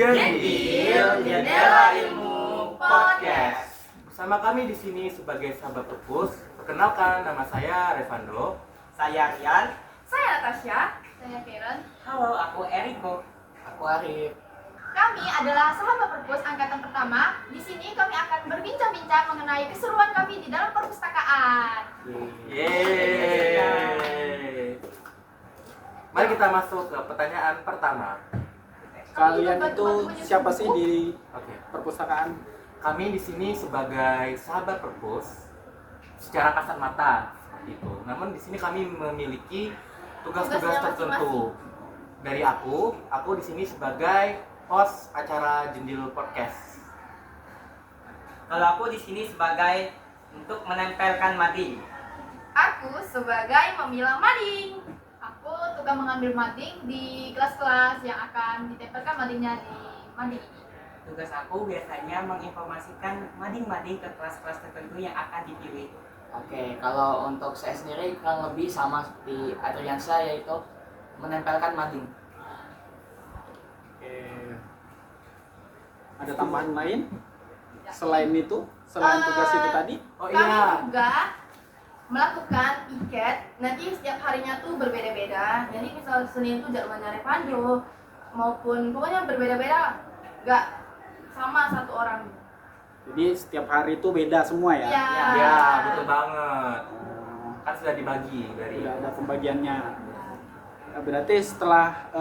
Jendil Jendela Ilmu Podcast. Bersama kami di sini sebagai sahabat perpus. Perkenalkan, nama saya Revando. Saya Rian. Saya Natasha. Saya Karen. Halo, aku Eriko. Aku Arif. Kami adalah sahabat perpus angkatan pertama. Di sini kami akan berbincang-bincang mengenai keseruan kami di dalam perpustakaan. Yeay. Mari kita masuk ke pertanyaan pertama. Kalian itu siapa sih di Oke. perpustakaan? Kami di sini sebagai sahabat perpus secara kasat mata seperti itu. Namun di sini kami memiliki tugas-tugas Tugasnya tertentu. Dari aku di sini sebagai host acara Jendil Podcast. Kalau aku di sini sebagai untuk menempelkan mading. Aku sebagai memilah mading. Aku tukang mengambil mading di kelas-kelas yang akan ditempelkan madingnya di mading ini. Tugas aku biasanya menginformasikan mading-mading ke kelas-kelas tertentu yang akan dipilih. Oke, kalau untuk saya sendiri kurang lebih sama seperti Adriansa, yaitu menempelkan mading. Oke. Ada tambahan lain selain itu, selain tugas itu tadi? Oh Kami iya. juga melakukan iket. Nanti setiap harinya tuh berbeda-beda. Jadi misal Senin tuh jadwalnya Revando maupun pokoknya berbeda-beda. Gak sama satu orang. Jadi setiap hari itu beda semua ya? Iya. Ya, betul banget. Oh, Kan sudah dibagi dari tidak ada pembagiannya. Nah, berarti setelah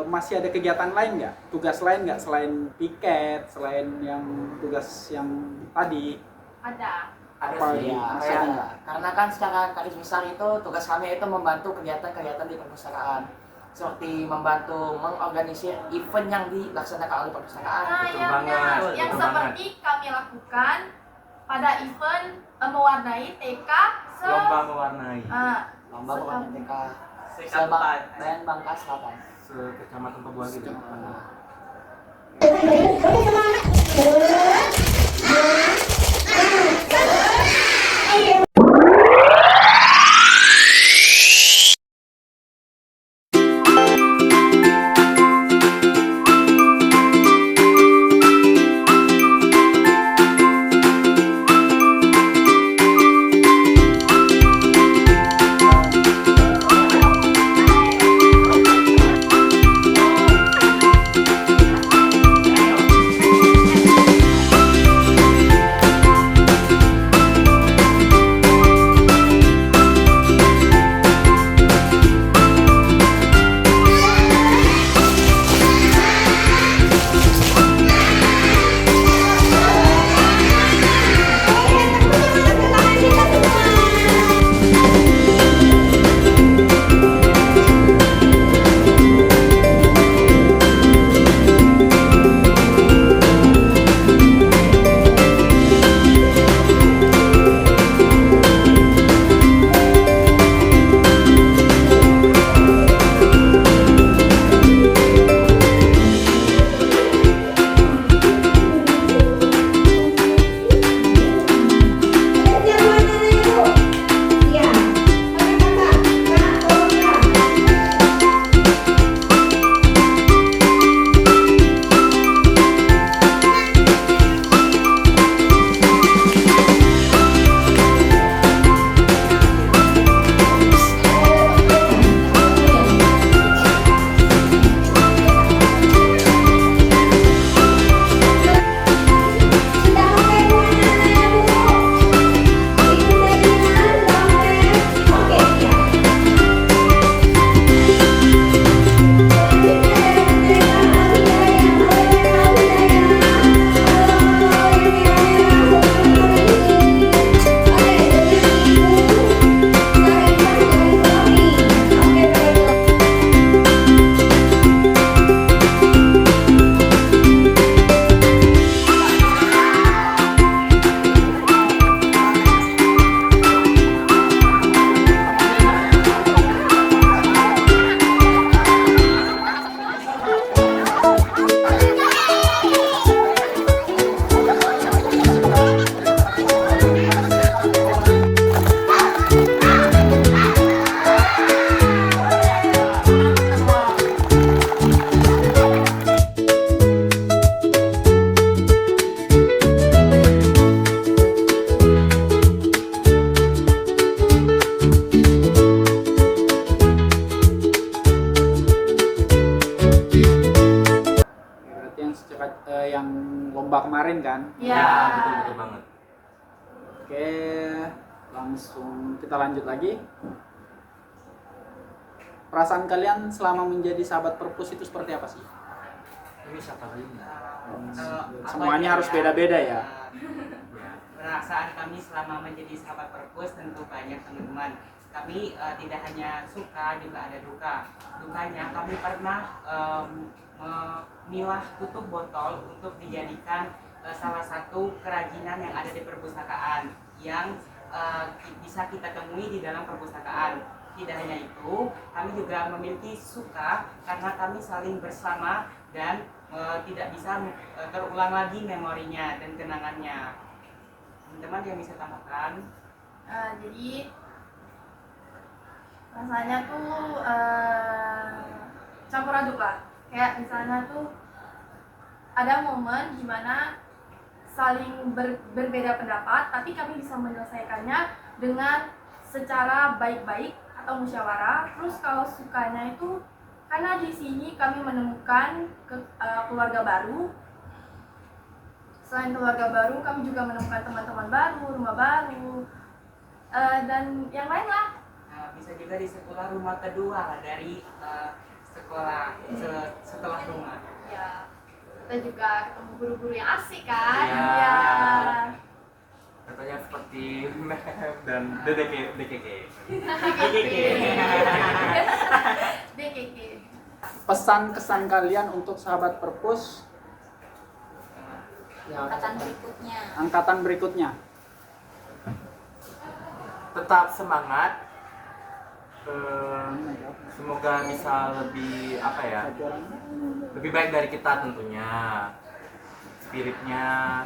masih ada kegiatan lain nggak? Tugas lain nggak selain piket, selain yang tugas yang tadi? Ada. ada Apa sih. ya? Masih ada. Karena kan secara garis besar itu tugas kami itu membantu kegiatan-kegiatan di perpustakaan, seperti membantu mengorganisir event yang dilaksanakan oleh perpustakaan. Nah, betul yang banget, benar. betul Yang banget. seperti kami lakukan pada event mewarnai TK Lomba mewarnai Lomba bukan TK Sekabupaten. dan Bangka Selatan. sekecamatan Pabuan gitu. kemarin kan. Ya. Ya, betul banget. Oke, langsung kita lanjut lagi. Perasaan kalian selama menjadi sahabat perpus itu seperti apa sih? Ini siapa lagi? Semuanya harus beda-beda ya. Ya. Perasaan kami selama menjadi sahabat perpus tentu banyak teman-teman. Kami tidak hanya suka, juga ada duka. Dukanya kami pernah memilah tutup botol untuk dijadikan salah satu kerajinan yang ada di perpustakaan yang bisa kita temui di dalam perpustakaan. Tidak hanya itu, kami juga memiliki suka karena kami saling bersama dan tidak bisa terulang lagi memorinya dan kenangannya. Teman-teman yang bisa tambahkan? Jadi rasanya tuh campur aduk lah. Kayak misalnya tuh ada momen dimana saling berbeda pendapat, tapi kami bisa menyelesaikannya dengan secara baik-baik atau musyawarah. Terus kalau sukanya itu karena di sini kami menemukan keluarga baru. Selain keluarga baru, kami juga menemukan teman-teman baru, rumah baru, dan yang lain lah. Bisa juga di sekolah rumah kedua dari sekolah setelah rumah. Ya, kita juga ketemu guru-guru yang asik kan. Iya. Ya. Katanya seperti mem dan DKK. DKK. Pesan kesan kalian untuk sahabat perpus angkatan berikutnya. Tetap semangat. Semoga bisa lebih lebih baik dari kita tentunya. Spiritnya,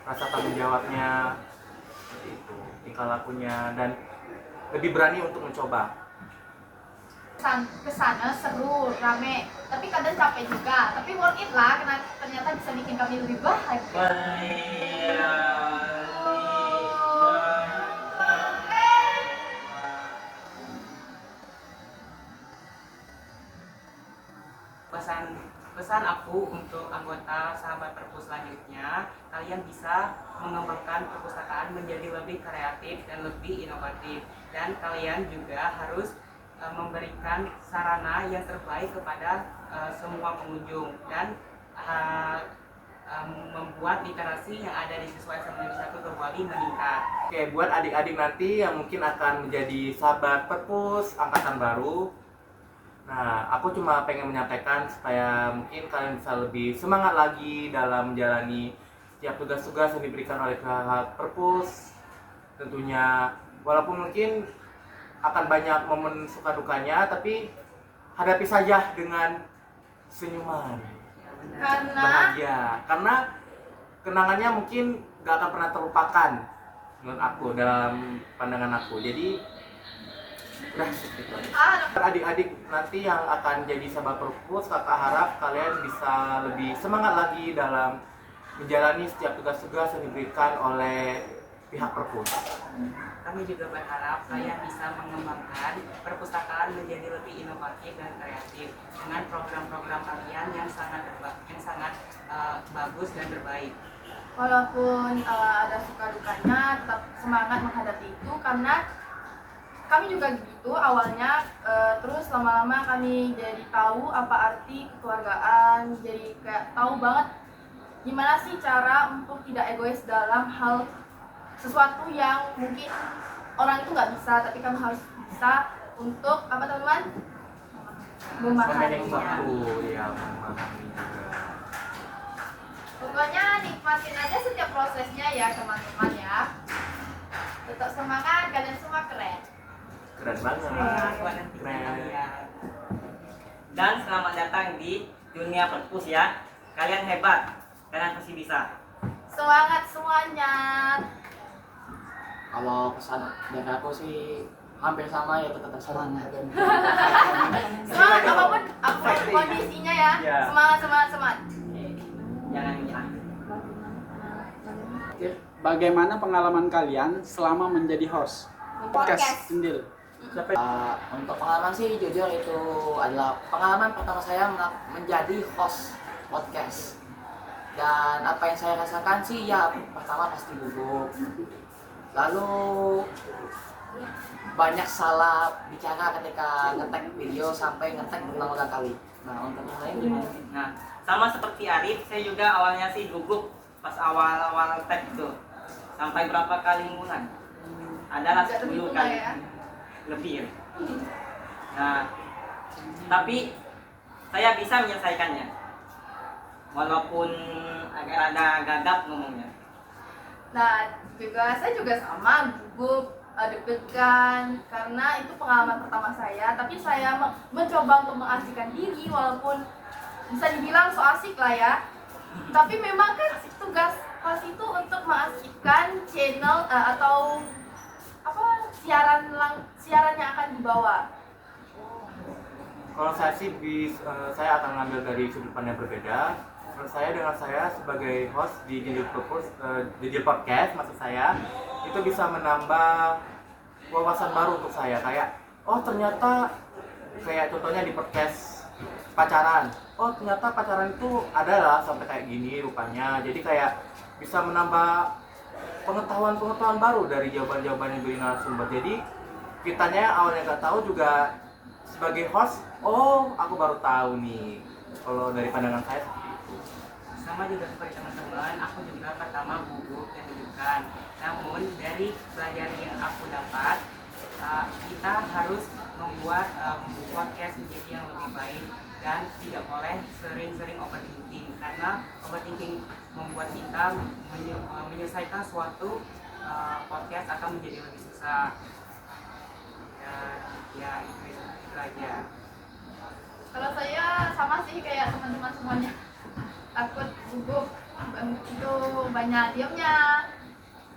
rasa tanggung jawabnya, itu tingkah lakunya, dan lebih berani untuk mencoba. Kesana seru, rame, tapi kadang capek juga. Tapi worth it lah, karena ternyata bisa bikin kami lebih bahagia. Pesan aku untuk anggota sahabat perpus selanjutnya, kalian bisa mengembangkan perpustakaan menjadi lebih kreatif dan lebih inovatif, dan kalian juga harus memberikan sarana yang terbaik kepada semua pengunjung dan membuat literasi yang ada di siswa SMA Negeri 1 Terbali meningkat. Oke, buat adik-adik nanti yang mungkin akan menjadi sahabat perpus angkatan baru, nah, aku cuma pengen menyampaikan supaya mungkin kalian bisa lebih semangat lagi dalam menjalani setiap tugas-tugas yang diberikan oleh pihak perpus. Tentunya, walaupun mungkin akan banyak momen suka dukanya, tapi hadapi saja dengan senyuman, Karena bahagia. Karena kenangannya mungkin gak akan pernah terlupakan menurut aku, dalam pandangan aku. Jadi udah gitu aja. Adik-adik nanti yang akan jadi sahabat perpus, kakak harap kalian bisa lebih semangat lagi dalam menjalani setiap tugas-tugas yang diberikan oleh pihak perpus. Kami juga berharap kalian bisa mengembangkan perpustakaan menjadi lebih inovatif dan kreatif dengan program-program kalian yang sangat bagus dan terbaik. walaupun ada suka dukanya, tetap semangat menghadapi itu karena kami juga gitu awalnya, terus lama-lama kami jadi tahu apa arti kekeluargaan, jadi kayak tahu banget gimana sih cara untuk tidak egois dalam hal sesuatu yang mungkin orang itu nggak bisa, tapi kami harus bisa untuk apa teman-teman? Memanage Memahaminya. waktu, ya memahami juga. Pokoknya nikmatin aja setiap prosesnya ya teman-teman ya. Tetap semangat, kalian semua keren. Keren banget. Semangat buat nanti Keren. kalian. Dan selamat datang di dunia perpus ya. Kalian hebat, kalian pasti bisa. Semangat semuanya. Kalau pesan dari aku sih hampir sama, ya tetap semangat dan Semangat apapun kondisinya ya. Ya. Semangat. Jangan menyerah. Oke, bagaimana pengalaman kalian selama menjadi host podcast Cendil? Untuk pengalaman sih jujur itu adalah pengalaman pertama saya menjadi host podcast. Dan apa yang saya rasakan sih ya pertama pasti gugup. Lalu banyak salah bicara ketika ngetek video sampai ngetek berulang-ulang kali. Nah untuk yang lain gimana? Nah, sama seperti Arif, saya juga awalnya sih gugup pas awal-awal tag itu. Sampai berapa kali ngulang? Adalah 10 kali. Lebih ya. Nah, tapi saya bisa menyelesaikannya. Walaupun agak ada gagap ngomongnya. Nah, saya juga sama gugup, deg-degan karena itu pengalaman pertama saya. Tapi saya mencoba untuk mengasihkan diri walaupun bisa dibilang so asik lah ya. Tapi memang kan tugas host itu untuk mengasihkan channel atau apa siaran yang akan dibawa. Kalau saya sih saya akan ngambil dari sudut pandang berbeda. Menurut saya dengan saya sebagai host di Jinjil Podcast, maksud saya itu bisa menambah wawasan baru untuk saya. Kayak oh ternyata kayak contohnya di podcast pacaran. Oh ternyata pacaran itu adalah sampai kayak gini rupanya. Jadi kayak bisa menambah pengetahuan baru dari jawaban-jawaban yang dari narasumber. Jadi kitanya awalnya nggak tahu juga sebagai host, oh aku baru tahu nih. Kalau dari pandangan saya seperti itu. Sama juga seperti teman-teman, aku juga pertama gugup dan deg-degan. Namun dari pelajaran yang aku dapat, kita harus membuat podcast menjadi yang lebih baik dan tidak boleh sering-sering overthinking, karena overthinking membuat kita menyelesaikan suatu podcast akan menjadi lebih susah. Dan ya itu aja. Kalau saya sama sih kayak teman-teman semuanya, takut gugup, itu banyak diamnya.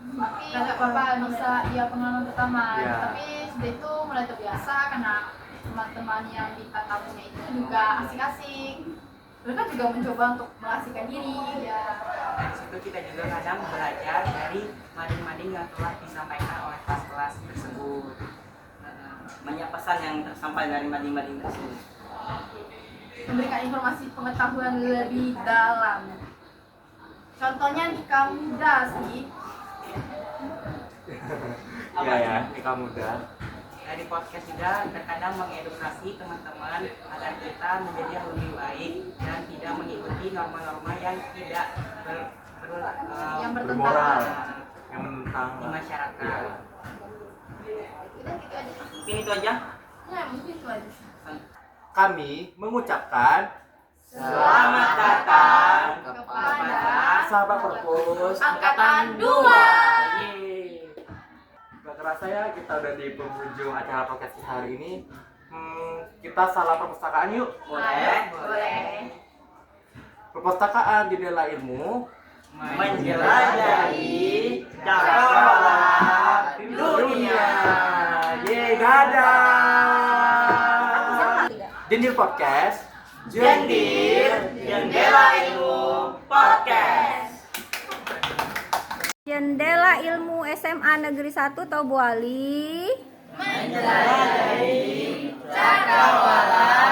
Tapi nggak apa-apa, bisa ya pengalaman pertama. Ya. Tapi sudah itu mulai terbiasa karena teman-teman yang kita tamunya itu juga asik-asik. Mereka juga mencoba untuk mengasihkan diri. Ya. Dari situ kita juga kadang belajar dari mading-mading yang telah disampaikan oleh kelas-kelas tersebut. Banyak pesan yang tersampaikan dari mading-mading tersebut. Memberikan informasi pengetahuan lebih dalam. Contohnya nikah muda sih. Ya, nikah muda. Dari podcast juga terkadang mengedukasi teman-teman agar kita menjadi yang lebih baik dan tidak mengikuti norma-norma yang tidak Yang Bermoral, bertentangan. yang menentang di masyarakat. Ya. Udah gitu aja. Mungkin itu aja. Ya, mungkin itu aja. Kami mengucapkan Selamat datang Kepada sahabat perpus angkatan 2. Yeay. Gak kerasa ya kita udah di penghujung acara podcast kita hari ini. Kita salah perpustakaan yuk. Boleh. Perpustakaan jendela ilmu menjelajahi cakrawala dunia. Yeay, dadah. Jendil Podcast. Jendela Ilmu Podcast. Jendela Ilmu SMA Negeri 1 Tobuali Menjelajahi cakrawala